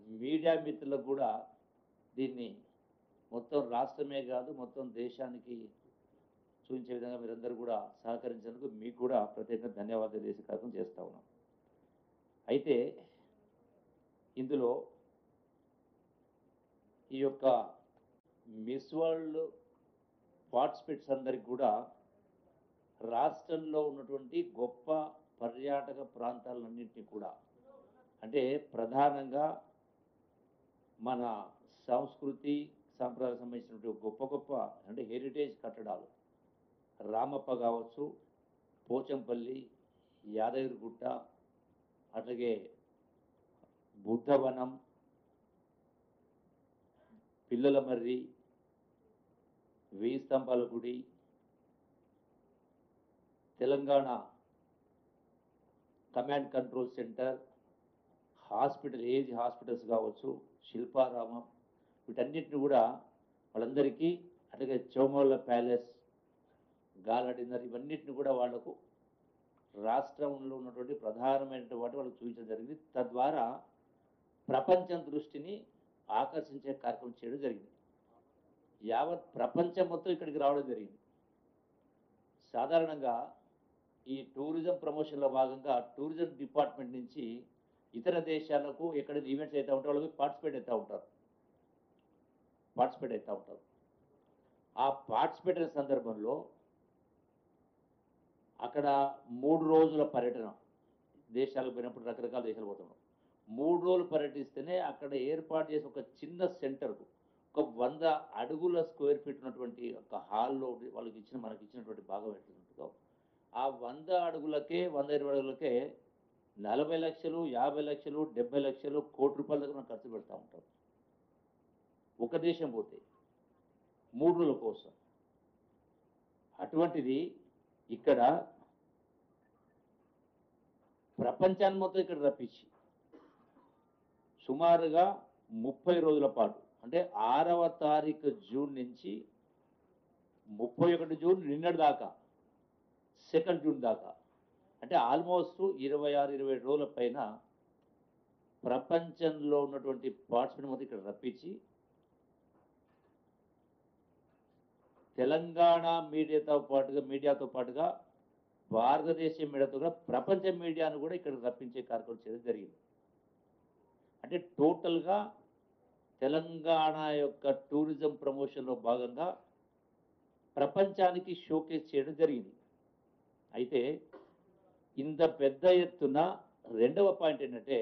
Media మిత్రులకు కూడా దీన్ని మొత్తం రాష్ట్రమే కాదు మొత్తం దేశానికి చూపించే విధంగా మీరందరూ కూడా సహకరించినందుకు మీకు కూడా ప్రత్యేకంగా ధన్యవాదాలు చేసే కార్యక్రమం చేస్తా ఉన్నాం. అయితే ఇందులో ఈ యొక్క మిస్ వరల్డ్ పార్టిసిపేట్స్ అందరికి కూడా రాష్ట్రంలో ఉన్నటువంటి గొప్ప పర్యాటక ప్రాంతాలన్నింటినీ కూడా అంటే ప్రధానంగా మన సంస్కృతి సాంప్రదాయాలకు సంబంధించినటువంటి గొప్ప గొప్ప అంటే హెరిటేజ్ కట్టడాలు రామప్ప కావచ్చు, పోచంపల్లి, యాదగిరిగుట్ట, అట్లాగే బుద్ధవనం, పిల్లల మర్రి, వేయి స్తంభాల గుడి, Telangana command control centre, hospital age hospitals కావచ్చు, శిల్పారామం, వీటన్నిటిని కూడా వాళ్ళందరికీ అట్లాగే చౌమల్ల ప్యాలెస్, గాలా డిన్నర్ ఇవన్నిటిని కూడా వాళ్లకు రాష్ట్రంలో ఉన్నటువంటి ప్రధానమైనటువంటి వాటి వాళ్ళకు చూపించడం జరిగింది. తద్వారా ప్రపంచం దృష్టిని ఆకర్షించే కార్యక్రమం చేయడం జరిగింది. యావత్ ప్రపంచం మొత్తం ఇక్కడికి రావడం జరిగింది. సాధారణంగా ఈ టూరిజం ప్రమోషన్లో భాగంగా టూరిజం డిపార్ట్మెంట్ నుంచి ఇతర దేశాలకు ఎక్కడైనా ఈవెంట్స్ అవుతూ ఉంటారో వాళ్ళకి పార్టిసిపేట్ అవుతూ ఉంటారు. ఆ పార్టిసిపేట్ అయిన సందర్భంలో అక్కడ 3 రోజుల పర్యటన దేశాలకు పోయినప్పుడు రకరకాల దేశాలు పోతున్నాం. 3 రోజులు పర్యటిస్తేనే అక్కడ ఏర్పాటు చేసి ఒక చిన్న సెంటర్కు ఒక 100 అడుగుల స్క్వేర్ ఫీట్ ఉన్నటువంటి ఒక హాల్లో వాళ్ళకి మనకి ఇచ్చినటువంటి భాగం ఎట్లుంటుందో ఆ 100 అడుగులకే 120 అడుగులకే 40 లక్షలు, 50 లక్షలు, 70 లక్షలు, కోటి రూపాయల దగ్గర మనం ఖర్చు పెడతా ఉంటాం ఒక దేశం పోతే 3 రోజుల కోసం. అటువంటిది ఇక్కడ ప్రపంచాన్ని మొత్తం ఇక్కడ రప్పించి సుమారుగా 30 రోజుల పాటు అంటే 6వ తారీఖు జూన్ నుంచి 31 జూన్ నిన్నటి దాకా 2 జూన్ దాకా అంటే ఆల్మోస్ట్ 26-27 రోజుల పైన ప్రపంచంలో ఉన్నటువంటి పార్టిసిపెంట్ మొత్తం ఇక్కడ రప్పించి తెలంగాణ మీడియాతో పాటుగా భారతదేశ మీడియాతో కూడా ప్రపంచ మీడియాను కూడా ఇక్కడ రప్పించే కార్యక్రమం చేయడం జరిగింది. అంటే టోటల్గా తెలంగాణ యొక్క టూరిజం ప్రమోషన్లో భాగంగా ప్రపంచానికి షోకేస్ చేయడం జరిగింది. అయితే ఇంత పెద్ద ఎత్తున రెండవ పాయింట్ ఏంటంటే